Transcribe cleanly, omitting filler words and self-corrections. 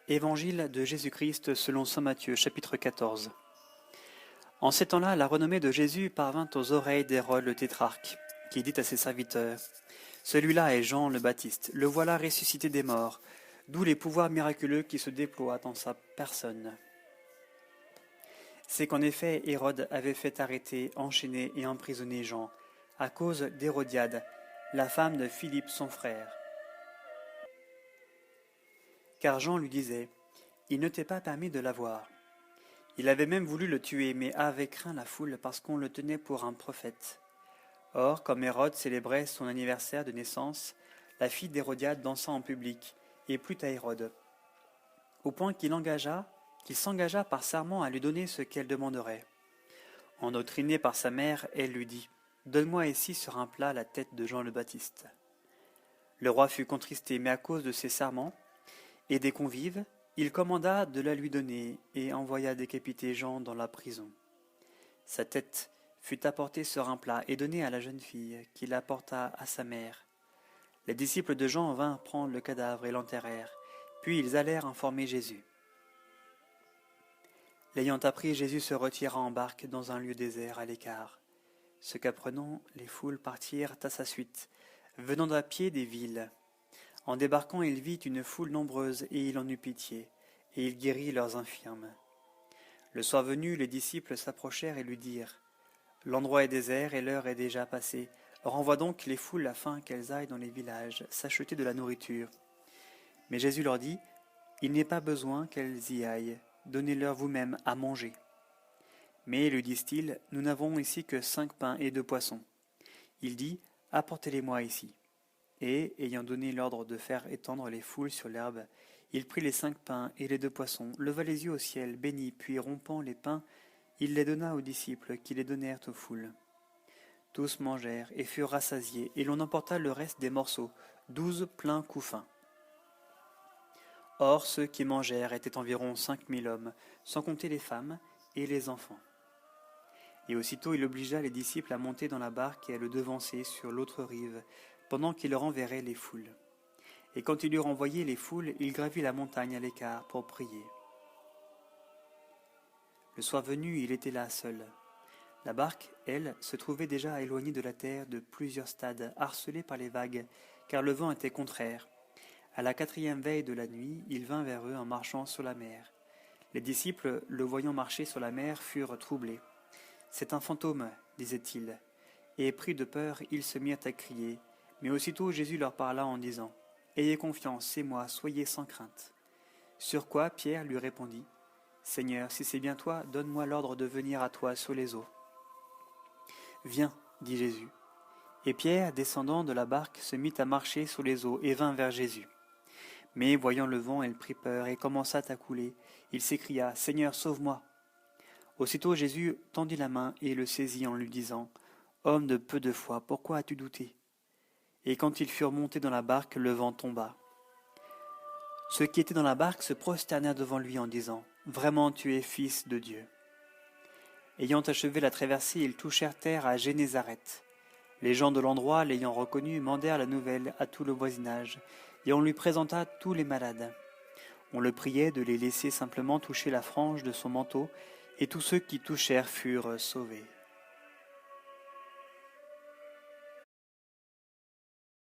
Évangile de Jésus-Christ selon saint Matthieu, chapitre 14. En ces temps-là, la renommée de Jésus parvint aux oreilles d'Hérode le tétrarque, qui dit à ses serviteurs : « Celui-là est Jean le Baptiste, le voilà ressuscité des morts, d'où les pouvoirs miraculeux qui se déploient en sa personne. » C'est qu'en effet, Hérode avait fait arrêter, enchaîner et emprisonner Jean, à cause d'Hérodiade, la femme de Philippe son frère. Car Jean lui disait : « Il ne t'est pas permis de l'avoir. » Il avait même voulu le tuer, mais avait craint la foule parce qu'on le tenait pour un prophète. Or, comme Hérode célébrait son anniversaire de naissance, la fille d'Hérodiade dansa en public, et plut à Hérode, au point qu'il s'engagea par serment à lui donner ce qu'elle demanderait. Endoctrinée par sa mère, elle lui dit : « Donne-moi ici sur un plat la tête de Jean le Baptiste. » Le roi fut contristé, mais à cause de ses serments et des convives, il commanda de la lui donner et envoya décapiter Jean dans la prison. Sa tête fut apportée sur un plat et donnée à la jeune fille, qui l'apporta à sa mère. Les disciples de Jean vinrent prendre le cadavre et l'enterrèrent, puis ils allèrent informer Jésus. L'ayant appris, Jésus se retira en barque dans un lieu désert à l'écart. Ce qu'apprenant, les foules partirent à sa suite, venant à pied des villes. En débarquant, il vit une foule nombreuse et il en eut pitié, et il guérit leurs infirmes. Le soir venu, les disciples s'approchèrent et lui dirent : « L'endroit est désert et l'heure est déjà passée. Renvoie donc les foules afin qu'elles aillent dans les villages s'acheter de la nourriture. » Mais Jésus leur dit : « Il n'est pas besoin qu'elles y aillent. Donnez-leur vous-même à manger. » Mais, lui disent-ils, nous n'avons ici que 5 pains et 2 poissons. Il dit : « Apportez-les-moi ici. » Et, ayant donné l'ordre de faire étendre les foules sur l'herbe, il prit les 5 pains et les 2 poissons, leva les yeux au ciel, bénit, puis rompant les pains, il les donna aux disciples, qui les donnèrent aux foules. Tous mangèrent et furent rassasiés, et l'on emporta le reste des morceaux, 12 pleins couffins. Or, ceux qui mangèrent étaient environ 5000 hommes, sans compter les femmes et les enfants. Et aussitôt il obligea les disciples à monter dans la barque et à le devancer sur l'autre rive, pendant qu'il renverrait les foules. Et quand il eut renvoyé les foules, il gravit la montagne à l'écart pour prier. Le soir venu, il était là seul. La barque, elle, se trouvait déjà éloignée de la terre de plusieurs stades, harcelée par les vagues, car le vent était contraire. À la 4e veille de la nuit, il vint vers eux en marchant sur la mer. Les disciples, le voyant marcher sur la mer, furent troublés. « C'est un fantôme, disaient-ils. » Et pris de peur, ils se mirent à crier. Mais aussitôt Jésus leur parla en disant : « Ayez confiance, c'est moi, soyez sans crainte. » Sur quoi Pierre lui répondit : « Seigneur, si c'est bien toi, donne-moi l'ordre de venir à toi sur les eaux. » « Viens, dit Jésus. Et Pierre, descendant de la barque, se mit à marcher sur les eaux et vint vers Jésus. Mais voyant le vent, il prit peur et commença à couler. Il s'écria : « Seigneur, sauve-moi !» Aussitôt Jésus tendit la main et le saisit en lui disant : « Homme de peu de foi, pourquoi as-tu douté ?» Et quand ils furent montés dans la barque, le vent tomba. Ceux qui étaient dans la barque se prosternèrent devant lui en disant : « Vraiment tu es fils de Dieu. » Ayant achevé la traversée, ils touchèrent terre à Génézareth. Les gens de l'endroit, l'ayant reconnu, mandèrent la nouvelle à tout le voisinage, et on lui présenta tous les malades. On le priait de les laisser simplement toucher la frange de son manteau, et tous ceux qui touchèrent furent sauvés.